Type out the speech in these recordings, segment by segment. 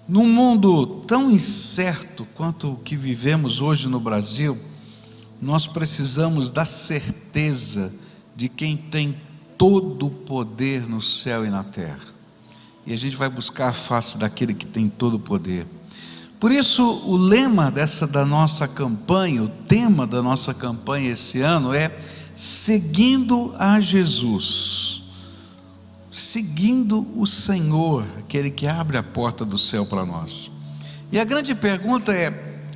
Num mundo tão incerto quanto o que vivemos hoje no Brasil, nós precisamos da certeza de quem tem todo o poder no céu e na terra. E a gente vai buscar a face daquele que tem todo o poder. Por isso, o lema da nossa campanha, o tema da nossa campanha esse ano é Seguindo a Jesus. Seguindo o Senhor, aquele que abre a porta do céu para nós. E a grande pergunta é: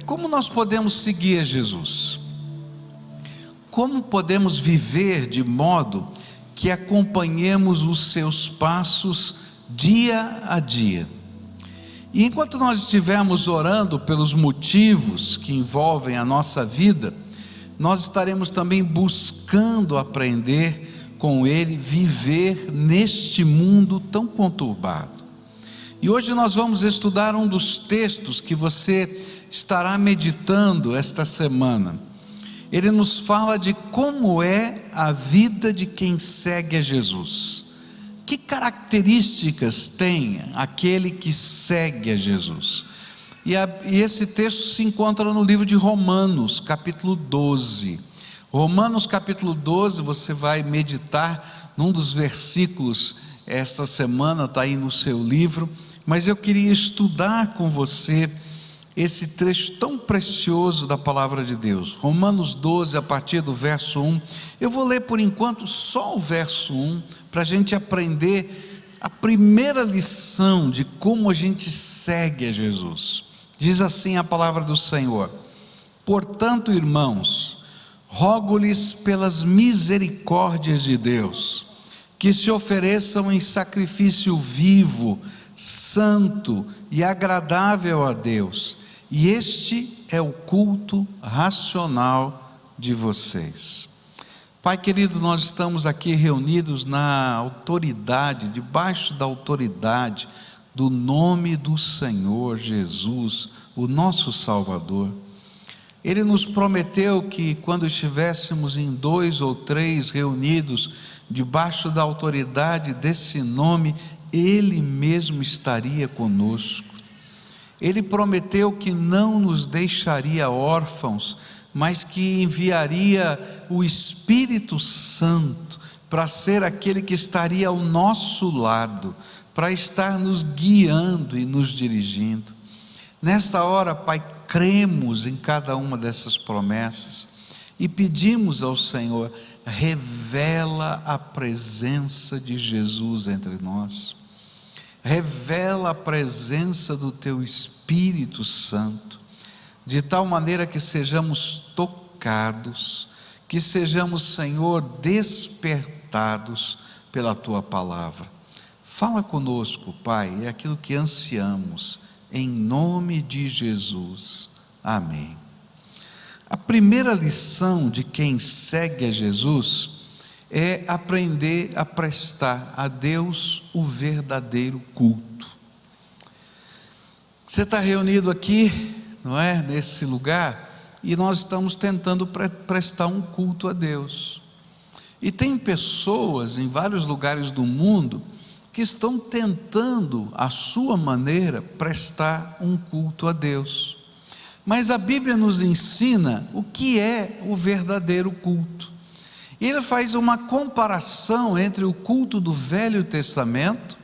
como nós podemos seguir a Jesus? Como podemos viver de modo que acompanhemos os seus passos dia a dia? E enquanto nós estivermos orando pelos motivos que envolvem a nossa vida, nós estaremos também buscando aprender com Ele, viver neste mundo tão conturbado. E hoje nós vamos estudar um dos textos que você estará meditando esta semana. Ele nos fala de como é a vida de quem segue a Jesus. Que características tem aquele que segue a Jesus? E esse texto se encontra no livro de Romanos, capítulo 12. Romanos capítulo 12, você vai meditar num dos versículos esta semana, está aí no seu livro, mas eu queria estudar com você esse trecho tão precioso da palavra de Deus. Romanos 12, a partir do verso 1, eu vou ler por enquanto só o verso 1, para a gente aprender a primeira lição de como a gente segue a Jesus. Diz assim a palavra do Senhor: portanto, irmãos, rogo-lhes pelas misericórdias de Deus, que se ofereçam em sacrifício vivo, santo e agradável a Deus, e este é o culto racional de vocês. Pai querido, nós estamos aqui reunidos na autoridade, debaixo da autoridade do nome do Senhor Jesus, o nosso Salvador. Ele nos prometeu que quando estivéssemos em 2 ou 3 reunidos debaixo da autoridade desse nome, Ele mesmo estaria conosco. Ele prometeu que não nos deixaria órfãos, mas que enviaria o Espírito Santo para ser aquele que estaria ao nosso lado, para estar nos guiando e nos dirigindo. Nesta hora, Pai, cremos em cada uma dessas promessas e pedimos ao Senhor: revela a presença de Jesus entre nós, revela a presença do Teu Espírito Santo, de tal maneira que sejamos tocados, que sejamos, Senhor, despertados pela Tua palavra. Fala conosco, Pai, é aquilo que ansiamos, em nome de Jesus, amém. A primeira lição de quem segue a Jesus é aprender a prestar a Deus o verdadeiro culto. Você está reunido aqui, não é, nesse lugar, e nós estamos tentando prestar um culto a Deus. E tem pessoas em vários lugares do mundo que estão tentando, à sua maneira, prestar um culto a Deus. Mas a Bíblia nos ensina o que é o verdadeiro culto. E ele faz uma comparação entre o culto do Velho Testamento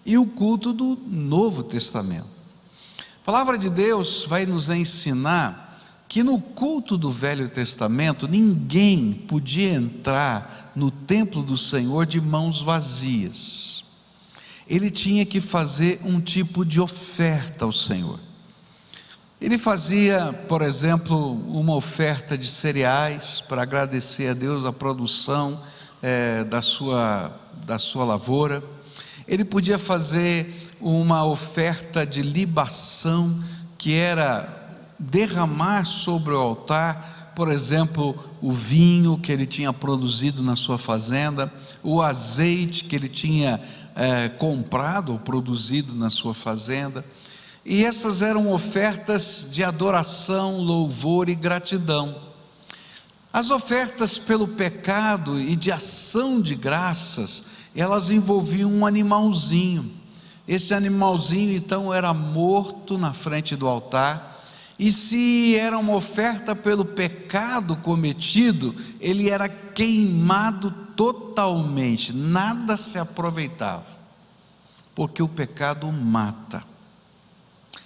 e o culto do Novo Testamento. A palavra de Deus vai nos ensinar que no culto do Velho Testamento ninguém podia entrar no templo do Senhor de mãos vazias. Ele tinha que fazer um tipo de oferta ao Senhor. Ele fazia, por exemplo, uma oferta de cereais para agradecer a Deus a produção da sua lavoura. Ele podia fazer uma oferta de libação, que era derramar sobre o altar, por exemplo, o vinho que ele tinha produzido na sua fazenda, o azeite que ele tinha comprado ou produzido na sua fazenda. E essas eram ofertas de adoração, louvor e gratidão. As ofertas pelo pecado e de ação de graças, elas envolviam um animalzinho. esse animalzinho então era morto na frente do altar, e se era uma oferta pelo pecado cometido, ele era queimado totalmente, nada se aproveitava, porque o pecado mata.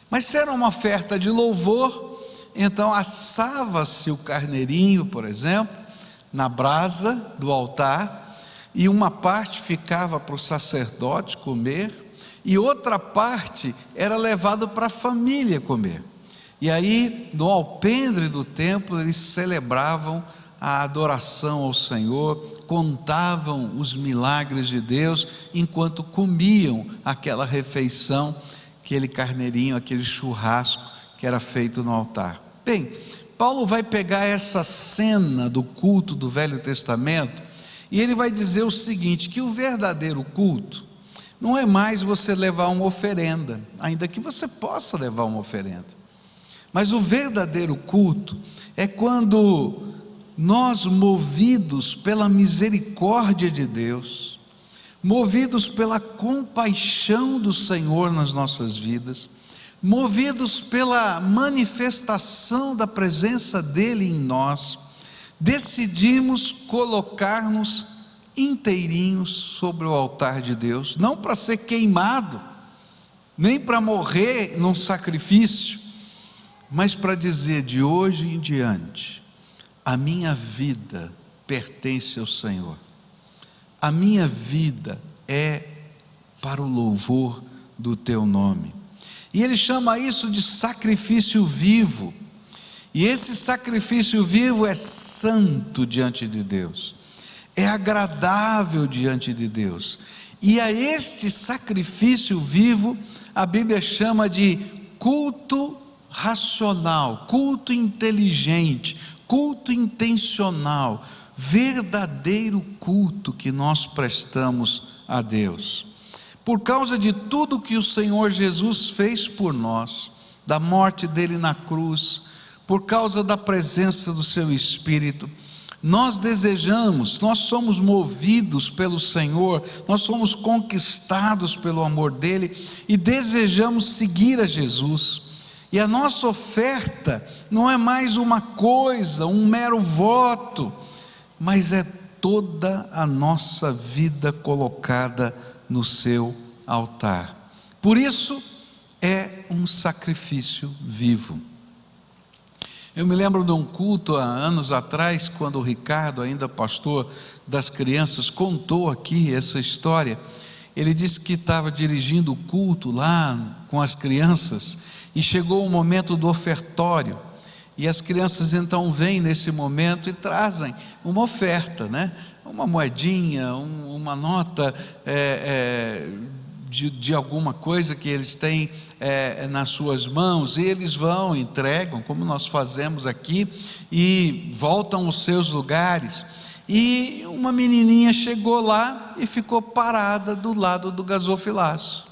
Mas se era uma oferta de louvor, então assava-se o carneirinho, por exemplo, na brasa do altar, e uma parte ficava para o sacerdote comer, e outra parte era levada para a família comer. E aí, no alpendre do templo, eles celebravam a adoração ao Senhor, contavam os milagres de Deus, enquanto comiam aquela refeição, aquele carneirinho, aquele churrasco que era feito no altar. Bem, Paulo vai pegar essa cena do culto do Velho Testamento, e ele vai dizer o seguinte, que o verdadeiro culto não é mais você levar uma oferenda, ainda que você possa levar uma oferenda, mas o verdadeiro culto é quando nós, movidos pela misericórdia de Deus, movidos pela compaixão do Senhor nas nossas vidas, movidos pela manifestação da presença dEle em nós, decidimos colocar-nos inteirinhos sobre o altar de Deus, não para ser queimado, nem para morrer num sacrifício, mas para dizer, de hoje em diante, a minha vida pertence ao Senhor, a minha vida é para o louvor do teu nome. E ele chama isso de sacrifício vivo, e esse sacrifício vivo é santo diante de Deus, é agradável diante de Deus, e a este sacrifício vivo a Bíblia chama de culto racional, culto inteligente, culto intencional, verdadeiro culto que nós prestamos a Deus. Por causa de tudo que o Senhor Jesus fez por nós, da morte dele na cruz, por causa da presença do seu Espírito, nós desejamos, nós somos movidos pelo Senhor, nós somos conquistados pelo amor dele e desejamos seguir a Jesus. E a nossa oferta não é mais uma coisa, um mero voto, mas é toda a nossa vida colocada no seu altar. Por isso é um sacrifício vivo. Eu me lembro de um culto há anos atrás, quando o Ricardo, ainda pastor das crianças, contou aqui essa história. Ele disse que estava dirigindo o culto lá com as crianças e chegou o momento do ofertório, e as crianças então vêm nesse momento e trazem uma oferta, né? Uma moedinha, uma nota de alguma coisa que eles têm nas suas mãos, e eles vão, entregam, como nós fazemos aqui, e voltam aos seus lugares. E uma menininha chegou lá e ficou parada do lado do gasofilaço,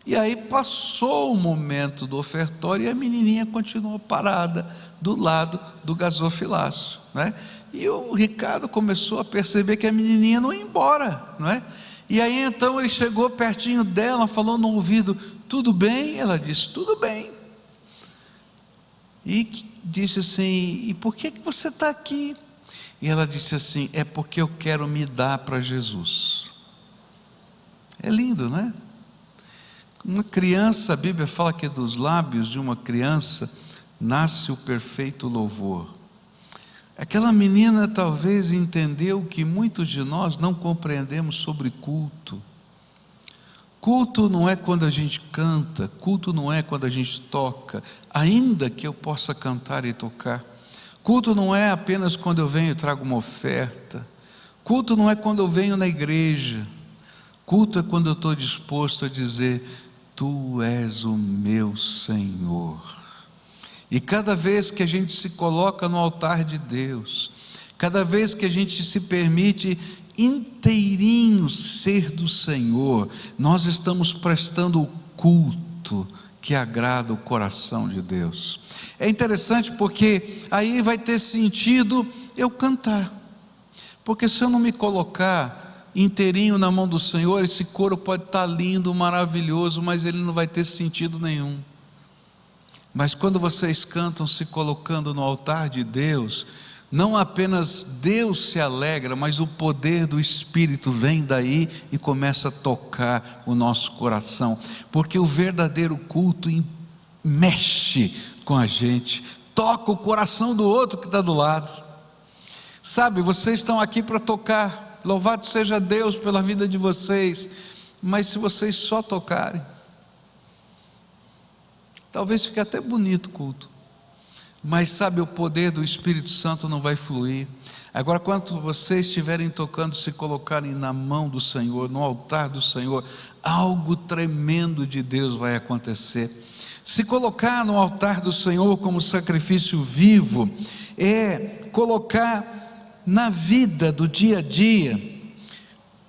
e aí passou o momento do ofertório e a menininha continuou parada do lado do gasofilaço, né? E o Ricardo começou a perceber que a menininha não ia embora, não é? E aí então ele chegou pertinho dela, falou no ouvido: tudo bem? Ela disse: tudo bem. E disse assim: e por que você está aqui? E ela disse assim: é porque eu quero me dar para Jesus. É lindo, não é? Uma criança, a Bíblia fala que dos lábios de uma criança nasce o perfeito louvor. Aquela menina talvez entendeu que muitos de nós não compreendemos sobre culto. Culto não é quando a gente canta, culto não é quando a gente toca, ainda que eu possa cantar e tocar. Culto não é apenas quando eu venho e trago uma oferta. Culto não é quando eu venho na igreja. Culto é quando eu estou disposto a dizer: Tu és o meu Senhor. E cada vez que a gente se coloca no altar de Deus, cada vez que a gente se permite inteirinho ser do Senhor, nós estamos prestando o culto que agrada o coração de Deus. É interessante porque aí vai ter sentido eu cantar, porque se eu não me colocar inteirinho na mão do Senhor, esse coro pode estar lindo, maravilhoso, mas ele não vai ter sentido nenhum. Mas quando vocês cantam se colocando no altar de Deus, não apenas Deus se alegra, mas o poder do Espírito vem daí e começa a tocar o nosso coração, porque o verdadeiro culto mexe com a gente, toca o coração do outro que está do lado. Sabe, vocês estão aqui para tocar, louvado seja Deus pela vida de vocês, mas se vocês só tocarem, talvez fique até bonito o culto, mas sabe, o poder do Espírito Santo não vai fluir. Agora, quando vocês estiverem tocando, se colocarem na mão do Senhor, no altar do Senhor, algo tremendo de Deus vai acontecer. Se colocar no altar do Senhor como sacrifício vivo, é colocar na vida do dia a dia,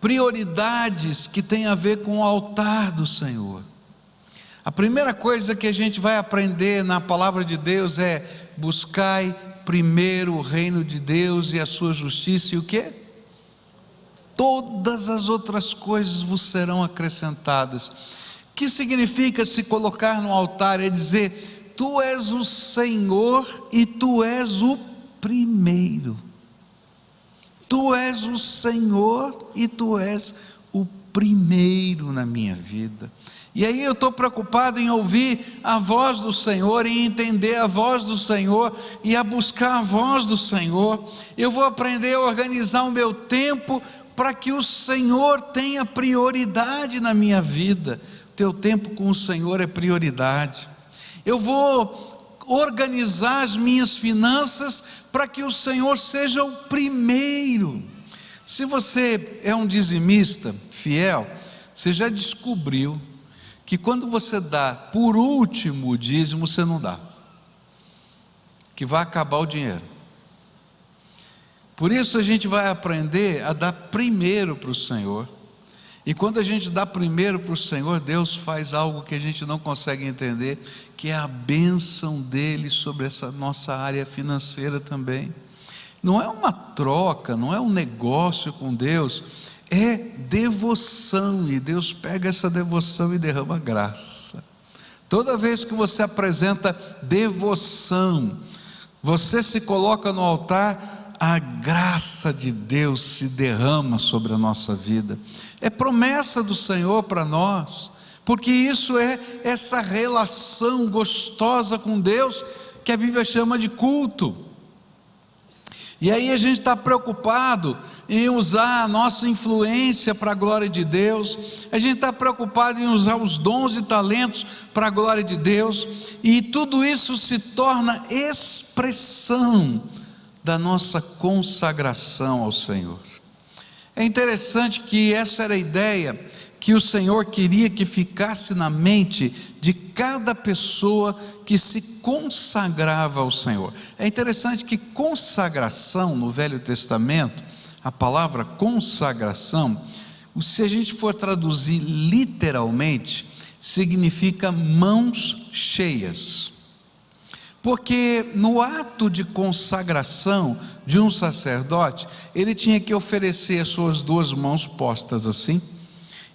prioridades que têm a ver com o altar do Senhor. A primeira coisa que a gente vai aprender na palavra de Deus é: buscai primeiro o reino de Deus e a sua justiça, e o quê? Todas as outras coisas vos serão acrescentadas. O que significa se colocar no altar? É dizer: tu és o Senhor e tu és o primeiro. Tu és o Senhor e tu és o primeiro na minha vida. E aí eu estou preocupado em ouvir a voz do Senhor, em entender a voz do Senhor e a buscar a voz do Senhor. Eu vou aprender a organizar o meu tempo para que o Senhor tenha prioridade na minha vida. Teu tempo com o Senhor é prioridade. Eu vou organizar as minhas finanças para que o Senhor seja o primeiro. Se você é um dizimista fiel, você já descobriu que quando você dá por último o dízimo, você não dá, que vai acabar o dinheiro. Por isso a gente vai aprender a dar primeiro para o Senhor. E quando a gente dá primeiro para o Senhor, Deus faz algo que a gente não consegue entender, que é a bênção dele sobre essa nossa área financeira também. Não é uma troca, não é um negócio com Deus, é devoção, e Deus pega essa devoção e derrama graça. Toda vez que você apresenta devoção, você se coloca no altar, a graça de Deus se derrama sobre a nossa vida. É promessa do Senhor para nós, porque isso é essa relação gostosa com Deus que a Bíblia chama de culto. E aí a gente está preocupado em usar a nossa influência para a glória de Deus, a gente está preocupado em usar os dons e talentos para a glória de Deus, e tudo isso se torna expressão da nossa consagração ao Senhor. É interessante que essa era a ideia que o Senhor queria que ficasse na mente de cada pessoa que se consagrava ao Senhor. É interessante que consagração no Velho Testamento, a palavra consagração, se a gente for traduzir literalmente, significa mãos cheias. Porque no ato de consagração de um sacerdote, ele tinha que oferecer as suas duas mãos postas assim.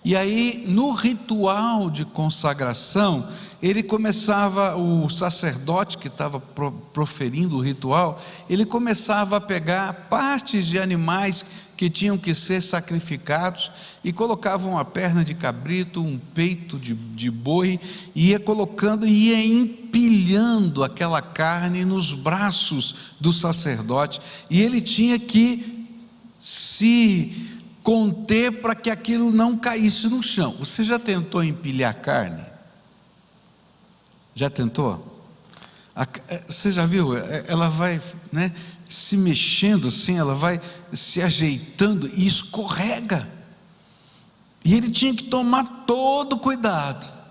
E aí, no ritual de consagração, ele começava, o sacerdote que estava proferindo o ritual, ele começava a pegar partes de animais que tinham que ser sacrificados, e colocava uma perna de cabrito, um peito de boi, e ia colocando e ia empilhando aquela carne nos braços do sacerdote, e ele tinha que se conter para que aquilo não caísse no chão. Você já tentou empilhar carne? Já tentou? Você já viu? Ela vai, né, se mexendo assim, ela vai se ajeitando e escorrega. E ele tinha que tomar todo cuidado.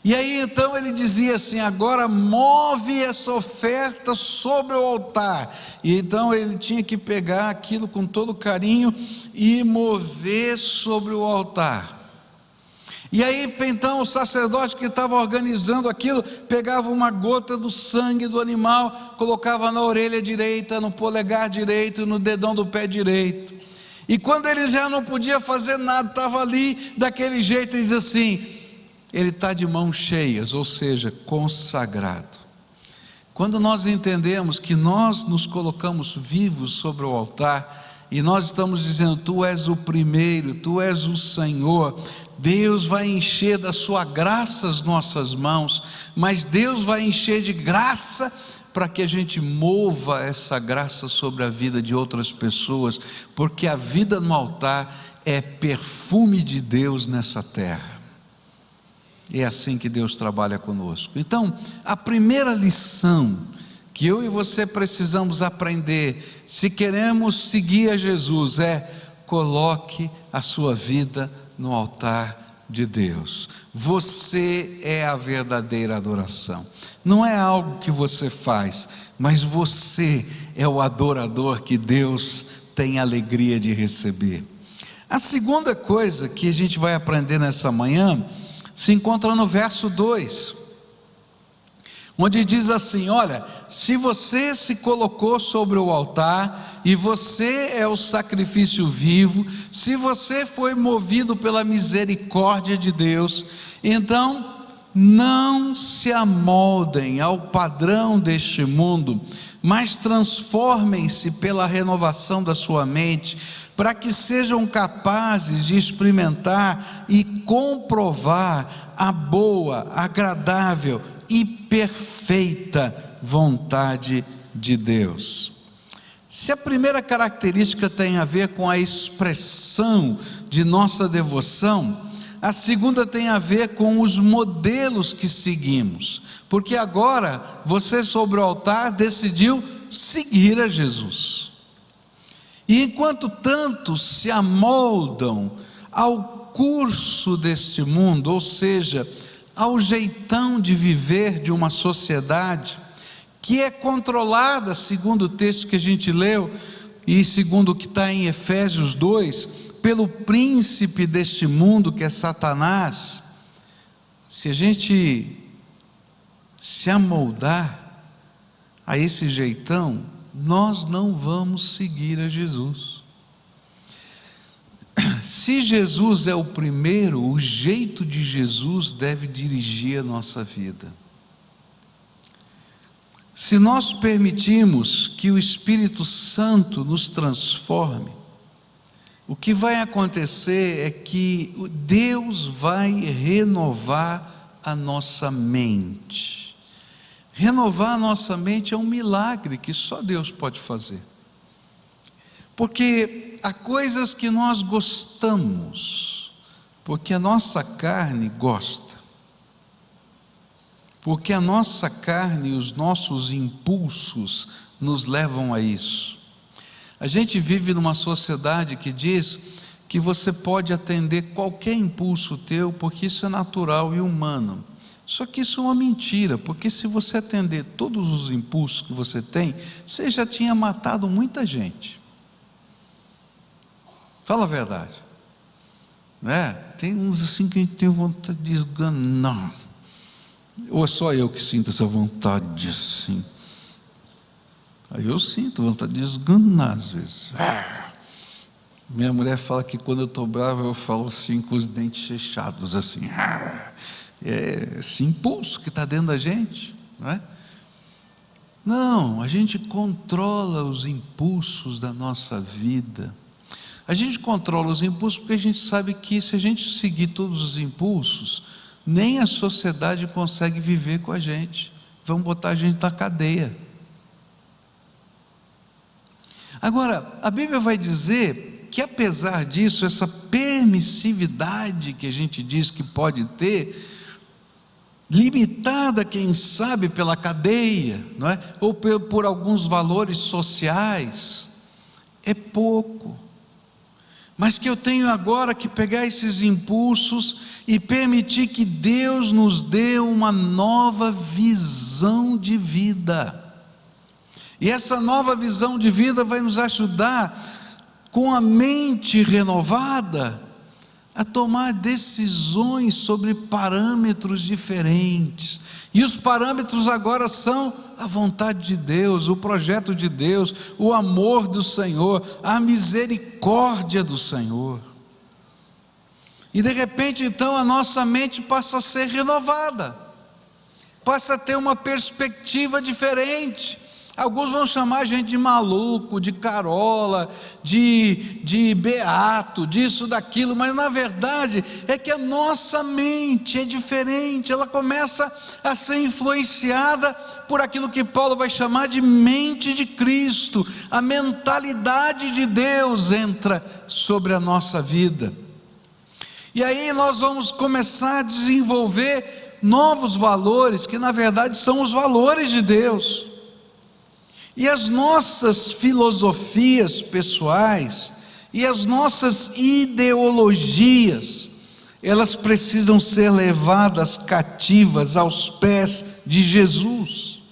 E aí então ele dizia assim: agora move essa oferta sobre o altar. E então ele tinha que pegar aquilo com todo carinho e mover sobre o altar. E aí então o sacerdote que estava organizando aquilo, pegava uma gota do sangue do animal, colocava na orelha direita, no polegar direito, no dedão do pé direito. E quando ele já não podia fazer nada, estava ali daquele jeito, ele diz assim: ele está de mãos cheias, ou seja, consagrado. Quando nós entendemos que nós nos colocamos vivos sobre o altar, e nós estamos dizendo: tu és o primeiro, tu és o Senhor, Deus vai encher da sua graça as nossas mãos, mas Deus vai encher de graça para que a gente mova essa graça sobre a vida de outras pessoas, porque a vida no altar é perfume de Deus nessa terra. É assim que Deus trabalha conosco. Então, a primeira lição que eu e você precisamos aprender, se queremos seguir a Jesus, é: coloque a sua vida no altar de Deus. Você é a verdadeira adoração. Não é algo que você faz, mas você é o adorador que Deus tem alegria de receber. A segunda coisa que a gente vai aprender nessa manhã se encontra no verso 2, onde diz assim: olha, se você se colocou sobre o altar, e você é o sacrifício vivo, se você foi movido pela misericórdia de Deus, então não se amoldem ao padrão deste mundo, mas transformem-se pela renovação da sua mente, para que sejam capazes de experimentar e comprovar a boa, agradável e perfeita vontade de Deus. Se a primeira característica tem a ver com a expressão de nossa devoção, a segunda tem a ver com os modelos que seguimos, porque agora você sobre o altar decidiu seguir a Jesus. E enquanto tantos se amoldam ao curso deste mundo, ou seja, ao jeitão de viver de uma sociedade que é controlada, segundo o texto que a gente leu, e segundo o que está em Efésios 2, pelo príncipe deste mundo, que é Satanás. Se a gente se amoldar a esse jeitão, nós não vamos seguir a Jesus. Se Jesus é o primeiro, o jeito de Jesus deve dirigir a nossa vida. Se nós permitirmos que o Espírito Santo nos transforme, o que vai acontecer é que Deus vai renovar a nossa mente. Renovar a nossa mente é um milagre que só Deus pode fazer, porque há coisas que nós gostamos, porque a nossa carne gosta, porque a nossa carne e os nossos impulsos nos levam a isso. A gente vive numa sociedade que diz que você pode atender qualquer impulso teu, porque isso é natural e humano. Só que isso é uma mentira, porque se você atender todos os impulsos que você tem, você já tinha matado muita gente. Fala a verdade, né? Tem uns assim que a gente tem vontade de esganar, ou é só eu que sinto essa vontade assim? Aí eu sinto vontade de esganar às vezes. Minha mulher fala que quando eu estou bravo eu falo assim com os dentes fechados assim. É esse impulso que está dentro da gente, não é? Não, a gente controla os impulsos da nossa vida. A gente controla os impulsos porque a gente sabe que se a gente seguir todos os impulsos, nem a sociedade consegue viver com a gente. Vão botar a gente na cadeia. Agora, a Bíblia vai dizer que apesar disso, essa permissividade que a gente diz que pode ter, limitada, quem sabe, pela cadeia, não é? Ou por alguns valores sociais, é pouco. Mas que eu tenho agora que pegar esses impulsos e permitir que Deus nos dê uma nova visão de vida. E essa nova visão de vida vai nos ajudar, com a mente renovada, a tomar decisões sobre parâmetros diferentes. E os parâmetros agora são a vontade de Deus, o projeto de Deus, o amor do Senhor, a misericórdia do Senhor. E de repente então a nossa mente passa a ser renovada, passa a ter uma perspectiva diferente. Alguns vão chamar a gente de maluco, de carola, de beato, disso, daquilo, mas na verdade é que a nossa mente é diferente, ela começa a ser influenciada por aquilo que Paulo vai chamar de mente de Cristo. A mentalidade de Deus entra sobre a nossa vida, e aí nós vamos começar a desenvolver novos valores, que na verdade são os valores de Deus. E as nossas filosofias pessoais e as nossas ideologias, elas precisam ser levadas cativas aos pés de Jesus,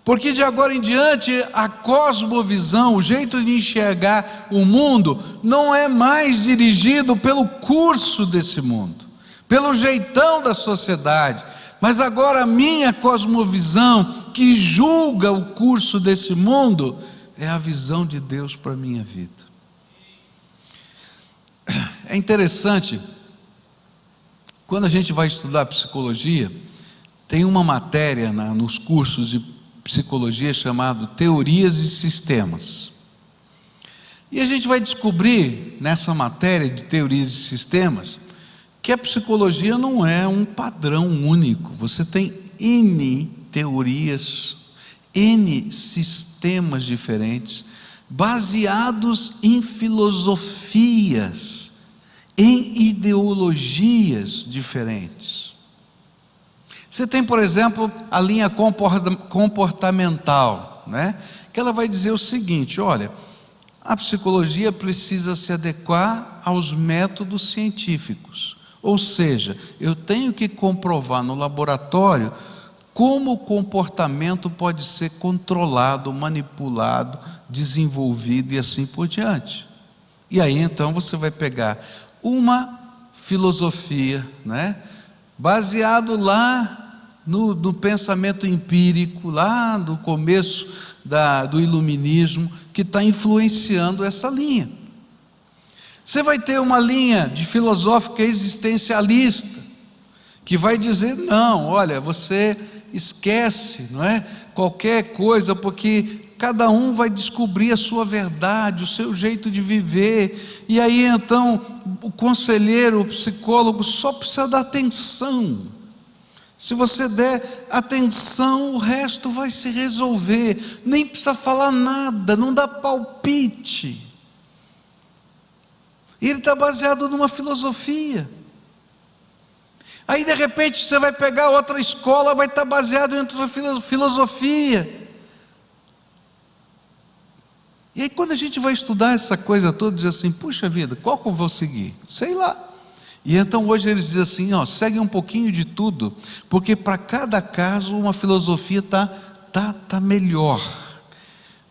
porque de agora em diante a cosmovisão, o jeito de enxergar o mundo, não é mais dirigido pelo curso desse mundo, pelo jeitão da sociedade, mas agora a minha cosmovisão, que julga o curso desse mundo, é a visão de Deus para a minha vida. É interessante, quando a gente vai estudar psicologia, tem uma matéria nos cursos de psicologia chamado Teorias e Sistemas, e a gente vai descobrir nessa matéria de teorias e sistemas que a psicologia não é um padrão único. Você tem N teorias, N sistemas diferentes, baseados em filosofias, em ideologias diferentes. Você tem, por exemplo, a linha comportamental, né? Que ela vai dizer o seguinte: olha, a psicologia precisa se adequar aos métodos científicos, ou seja, eu tenho que comprovar no laboratório como o comportamento pode ser controlado, manipulado, desenvolvido e assim por diante. E aí então você vai pegar uma filosofia, né, baseado lá no pensamento empírico, lá do começo do iluminismo, que está influenciando essa linha. Você vai ter uma linha de filosófica existencialista, que vai dizer: não, olha, você esquece, não é, qualquer coisa, porque cada um vai descobrir a sua verdade, o seu jeito de viver, e aí então o conselheiro, o psicólogo só precisa dar atenção. Se você der atenção, o resto vai se resolver, nem precisa falar nada, não dá palpite. E ele está baseado numa filosofia. Aí de repente você vai pegar outra escola, vai estar baseado em outra filosofia. E aí quando a gente vai estudar essa coisa toda, diz assim: puxa vida, qual que eu vou seguir? Sei lá. E então hoje eles dizem assim: ó, segue um pouquinho de tudo, porque para cada caso uma filosofia tá melhor.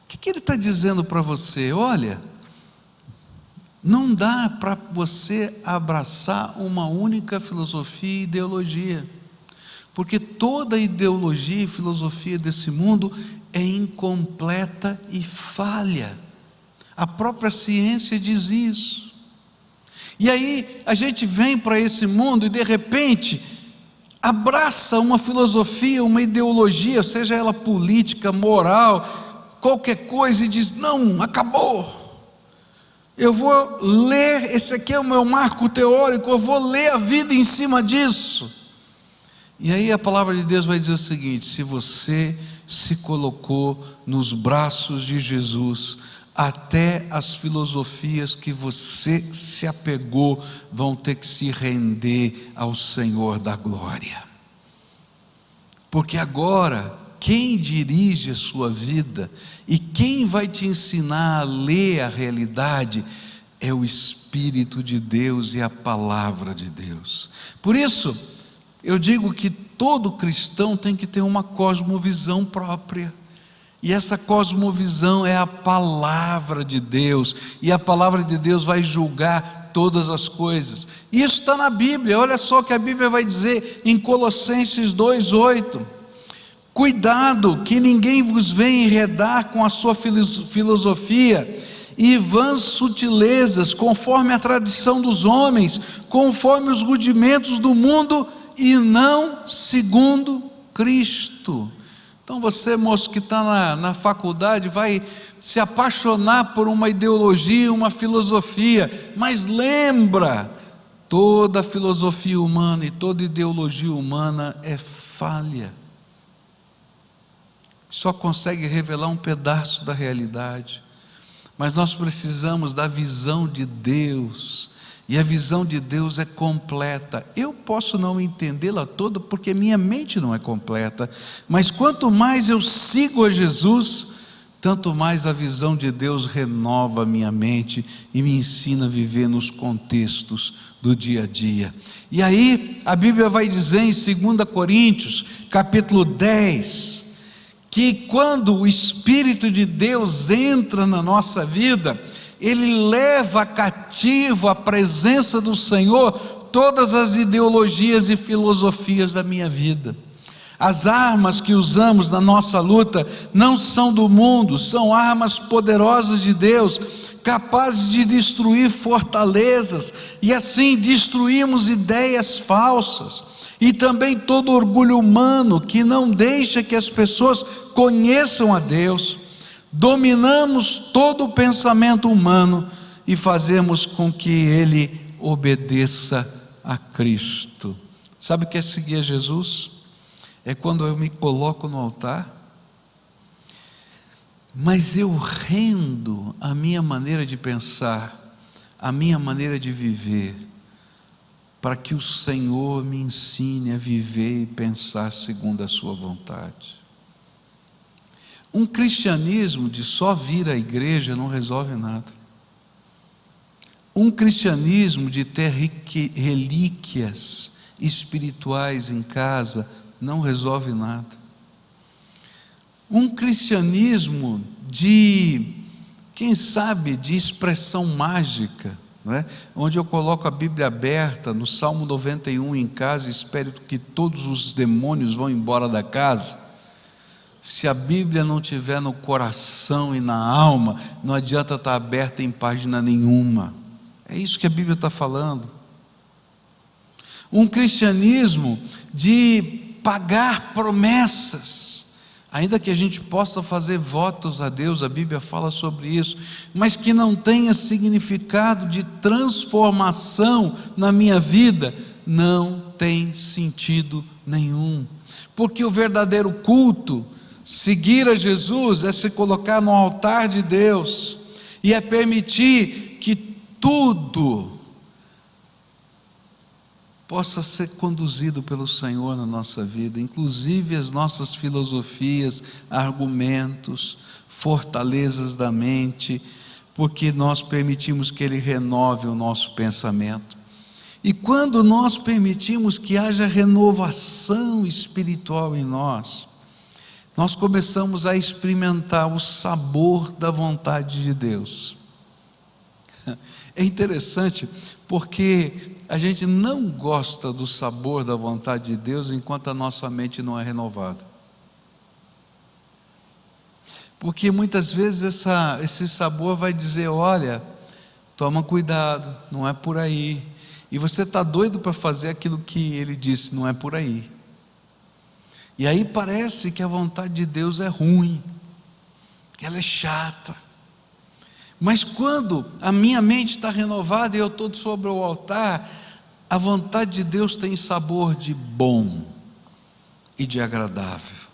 O que ele está dizendo para você? Olha, não dá para você abraçar uma única filosofia e ideologia, porque toda ideologia e filosofia desse mundo é incompleta e falha. A própria ciência diz isso. E aí a gente vem para esse mundo e de repente abraça uma filosofia, uma ideologia, seja ela política, moral, qualquer coisa, e diz: não, acabou. Eu vou ler, esse aqui é o meu marco teórico, eu vou ler a vida em cima disso. E aí a palavra de Deus vai dizer o seguinte: se você se colocou nos braços de Jesus, até as filosofias que você se apegou vão ter que se render ao Senhor da glória, porque agora quem dirige a sua vida e quem vai te ensinar a ler a realidade é o Espírito de Deus e a palavra de Deus. Por isso eu digo que todo cristão tem que ter uma cosmovisão própria, e essa cosmovisão é a palavra de Deus, e a palavra de Deus vai julgar todas as coisas. Isso está na Bíblia. Olha só o que a Bíblia vai dizer em Colossenses 2:8: Cuidado que ninguém vos venha enredar com a sua filosofia e vãs sutilezas, conforme a tradição dos homens, conforme os rudimentos do mundo, e não segundo Cristo. Então você, moço, que está na faculdade, vai se apaixonar por uma ideologia, uma filosofia, mas lembra, toda filosofia humana e toda ideologia humana é falha, só consegue revelar um pedaço da realidade. Mas nós precisamos da visão de Deus, e a visão de Deus é completa. Eu posso não entendê-la toda, porque minha mente não é completa, mas quanto mais eu sigo a Jesus, tanto mais a visão de Deus renova a minha mente, e me ensina a viver nos contextos do dia a dia. E aí, a Bíblia vai dizer em 2 Coríntios, capítulo 10, que quando o Espírito de Deus entra na nossa vida, Ele leva cativo à presença do Senhor todas as ideologias e filosofias da minha vida. As armas que usamos na nossa luta não são do mundo, são armas poderosas de Deus, capazes de destruir fortalezas, e assim destruímos ideias falsas, e também todo orgulho humano que não deixa que as pessoas conheçam a Deus. Dominamos todo o pensamento humano e fazemos com que ele obedeça a Cristo. Sabe o que é seguir a Jesus? É quando eu me coloco no altar, mas eu rendo a minha maneira de pensar, a minha maneira de viver, para que o Senhor me ensine a viver e pensar segundo a sua vontade. Um cristianismo de só vir à igreja não resolve nada. Um cristianismo de ter relíquias espirituais em casa não resolve nada. Um cristianismo de, quem sabe, de expressão mágica, não é? Onde eu coloco a Bíblia aberta no Salmo 91 em casa e espero que todos os demônios vão embora da casa. Se a Bíblia não tiver no coração e na alma, não adianta estar aberta em página nenhuma. É isso que a Bíblia está falando. Um cristianismo de pagar promessas, ainda que a gente possa fazer votos a Deus, a Bíblia fala sobre isso, mas que não tenha significado de transformação na minha vida, não tem sentido nenhum. Porque o verdadeiro culto, seguir a Jesus, é se colocar no altar de Deus, e é permitir que tudo possa ser conduzido pelo Senhor na nossa vida, inclusive as nossas filosofias, argumentos, fortalezas da mente, porque nós permitimos que Ele renove o nosso pensamento. E quando nós permitimos que haja renovação espiritual em nós, nós começamos a experimentar o sabor da vontade de Deus. É interessante porque a gente não gosta do sabor da vontade de Deus enquanto a nossa mente não é renovada. Porque muitas vezes esse sabor vai dizer: olha, toma cuidado, não é por aí. E você está doido para fazer aquilo que Ele disse, não é por aí. E aí parece que a vontade de Deus é ruim, que ela é chata. Mas quando a minha mente está renovada e eu estou sobre o altar, a vontade de Deus tem sabor de bom e de agradável.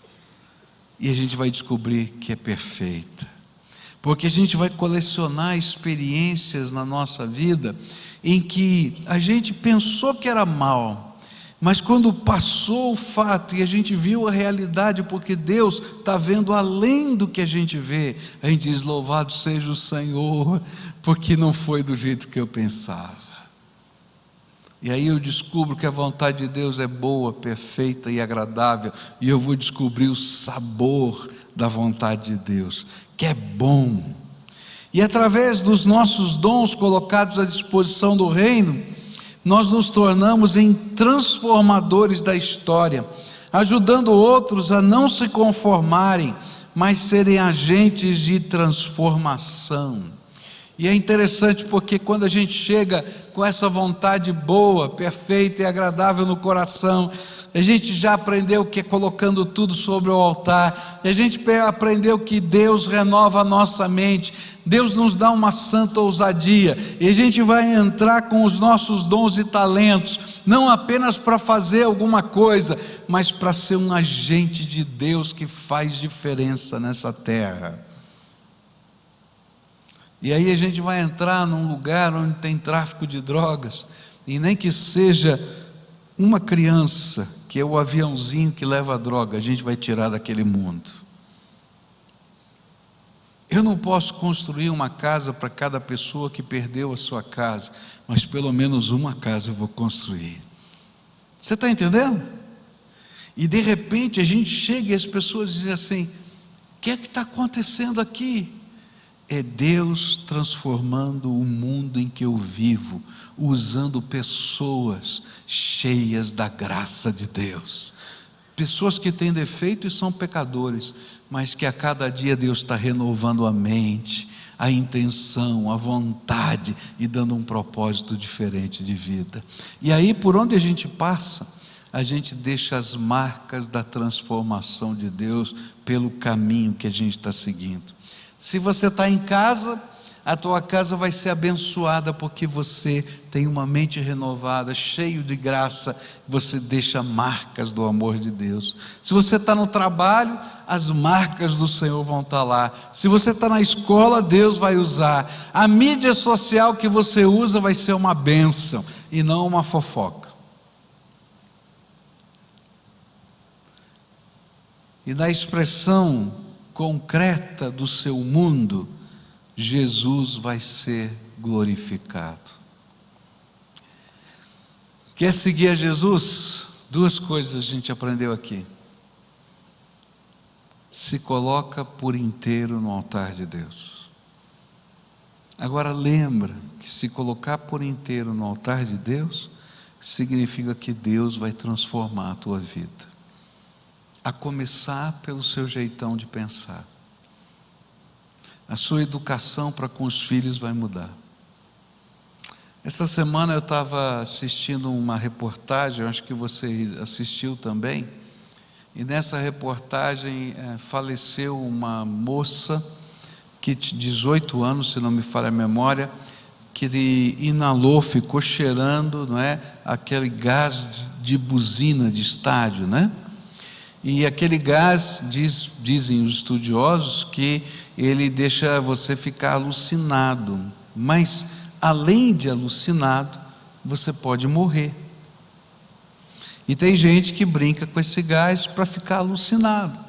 E a gente vai descobrir que é perfeita. Porque a gente vai colecionar experiências na nossa vida em que a gente pensou que era mal, mas quando passou o fato e a gente viu a realidade, porque Deus está vendo além do que a gente vê, a gente diz: louvado seja o Senhor, porque não foi do jeito que eu pensava. E aí eu descubro que a vontade de Deus é boa, perfeita e agradável, e eu vou descobrir o sabor da vontade de Deus, que é bom. E através dos nossos dons colocados à disposição do reino, nós nos tornamos em transformadores da história, ajudando outros a não se conformarem, mas serem agentes de transformação. E é interessante porque quando a gente chega com essa vontade boa, perfeita e agradável no coração, a gente já aprendeu que é colocando tudo sobre o altar, e a gente aprendeu que Deus renova a nossa mente, Deus nos dá uma santa ousadia, e a gente vai entrar com os nossos dons e talentos, não apenas para fazer alguma coisa, mas para ser um agente de Deus que faz diferença nessa terra. E aí a gente vai entrar num lugar onde tem tráfico de drogas, e nem que seja uma criança, que é o aviãozinho que leva a droga, a gente vai tirar daquele mundo. Eu não posso construir uma casa para cada pessoa que perdeu a sua casa, mas pelo menos uma casa eu vou construir. Você está entendendo? E de repente a gente chega e as pessoas dizem assim: o que é que está acontecendo aqui? É Deus transformando o mundo em que eu vivo, usando pessoas cheias da graça de Deus, pessoas que têm defeito e são pecadores, mas que a cada dia Deus está renovando a mente, a intenção, a vontade e dando um propósito diferente de vida. E aí, por onde a gente passa, a gente deixa as marcas da transformação de Deus pelo caminho que a gente está seguindo. Se você está em casa, a tua casa vai ser abençoada, porque você tem uma mente renovada, cheio de graça, você deixa marcas do amor de Deus. Se você está no trabalho, as marcas do Senhor vão estar lá. Se você está na escola, Deus vai usar. A mídia social que você usa vai ser uma bênção e não uma fofoca. E na expressão concreta do seu mundo, Jesus vai ser glorificado. Quer seguir a Jesus? Duas coisas a gente aprendeu aqui: se coloca por inteiro no altar de Deus. Agora lembra que se colocar por inteiro no altar de Deus significa que Deus vai transformar a tua vida, a começar pelo seu jeitão de pensar. A sua educação para com os filhos vai mudar. Essa semana eu estava assistindo uma reportagem, acho que você assistiu também, e nessa reportagem faleceu uma moça que de 18 anos, se não me falha a memória, que inalou, ficou cheirando, não é, aquele gás de buzina de estádio, né? E aquele gás, dizem os estudiosos, que ele deixa você ficar alucinado, mas além de alucinado, você pode morrer. E tem gente que brinca com esse gás para ficar alucinado.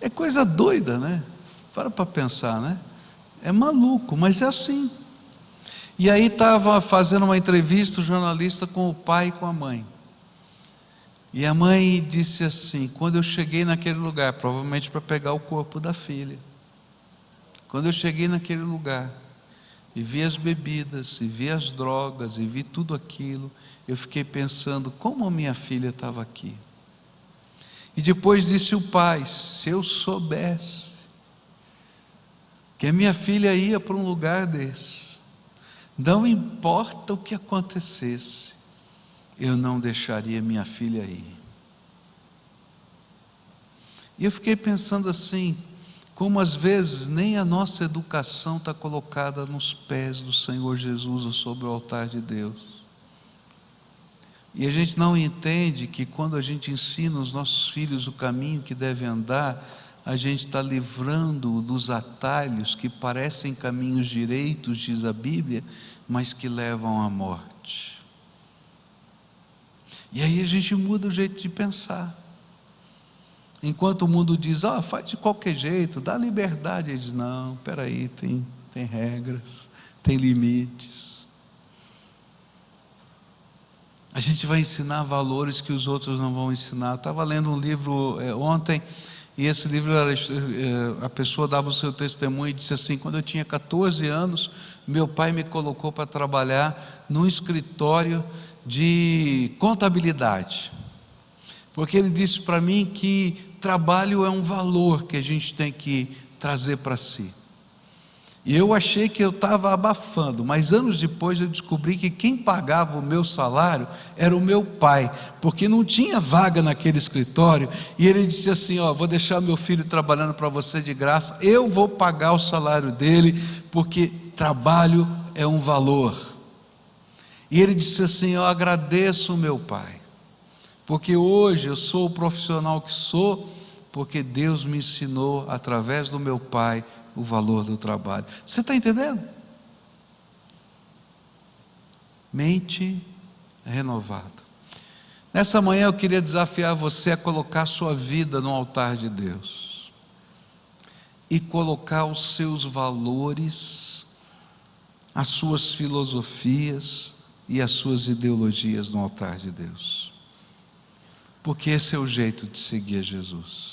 É coisa doida, né? Para pensar, né? É maluco, mas é assim. E aí estava fazendo uma entrevista o jornalista com o pai e com a mãe. E a mãe disse assim: quando eu cheguei naquele lugar, provavelmente para pegar o corpo da filha, quando eu cheguei naquele lugar e vi as bebidas, e vi as drogas, e vi tudo aquilo, eu fiquei pensando como a minha filha estava aqui. E depois disse o pai: se eu soubesse que a minha filha ia para um lugar desse, não importa o que acontecesse, eu não deixaria minha filha ir. E eu fiquei pensando assim, como às vezes nem a nossa educação está colocada nos pés do Senhor Jesus ou sobre o altar de Deus. E a gente não entende que quando a gente ensina os nossos filhos o caminho que devem andar, a gente está livrando dos atalhos que parecem caminhos direitos, diz a Bíblia, mas que levam à morte. E aí a gente muda o jeito de pensar. Enquanto o mundo diz: faz de qualquer jeito, dá liberdade, ele diz: não, peraí, tem regras, tem limites. A gente vai ensinar valores que os outros não vão ensinar. Estava lendo um livro ontem, e esse livro a pessoa dava o seu testemunho e disse assim: quando eu tinha 14 anos, meu pai me colocou para trabalhar num escritório de contabilidade. porque ele disse para mim que trabalho é um valor que a gente tem que trazer para si. E eu achei que eu estava abafando, mas anos depois eu descobri que quem pagava o meu salário era o meu pai, porque não tinha vaga naquele escritório, e ele disse assim: ó, vou deixar meu filho trabalhando para você de graça, eu vou pagar o salário dele, porque trabalho é um valor. E ele disse assim: eu agradeço o meu pai, porque hoje eu sou o profissional que sou, porque Deus me ensinou através do meu pai o valor do trabalho. Você está entendendo? Mente renovada. Nessa manhã eu queria desafiar você a colocar sua vida no altar de Deus e colocar os seus valores, as suas filosofias e as suas ideologias no altar de Deus, porque esse é o jeito de seguir a Jesus.